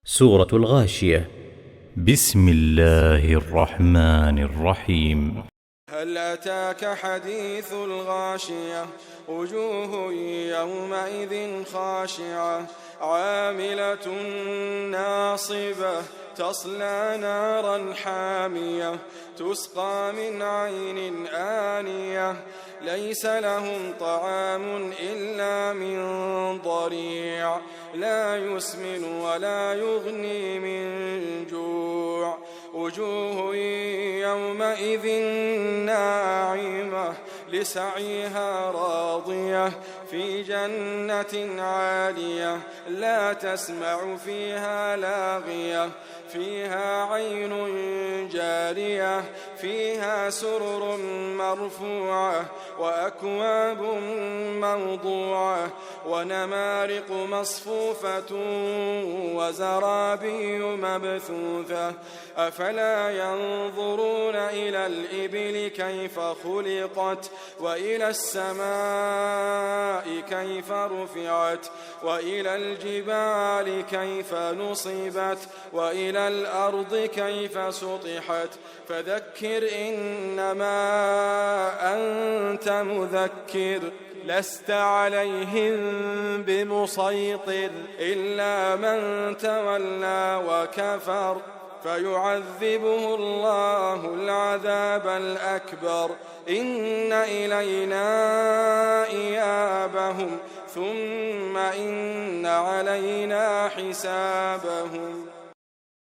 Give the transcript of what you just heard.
سورة الغاشية. بسم الله الرحمن الرحيم. هل أتاك حديث الغاشية وجوه يومئذ خاشعة عاملة ناصبة تصلى نارا حامية تسقى من عين آنية ليس لهم طعام إلا من ضريع لا يسمن ولا يغني من جوع وجوه يومئذ ناعمة لسعيها راضية في جنة عالية لا تسمع فيها لاغية فيها عين جارية فيها سرر مرفوعة وأكواب موضوعة ونمارق مصفوفة وزرابي مبثوثة أفلا ينظرون إلى الإبل كيف خلقت وإلى السماء كيف رفعت وإلى الجبال كيف نصبت وإلى الأرض كيف سطحت فذكر إنما أنت مذكر لست عليهم بمسيطر إلا من تولى وكفر فيعذبه الله العذاب الأكبر إن إلينا إيابهم ثم إن علينا حسابهم.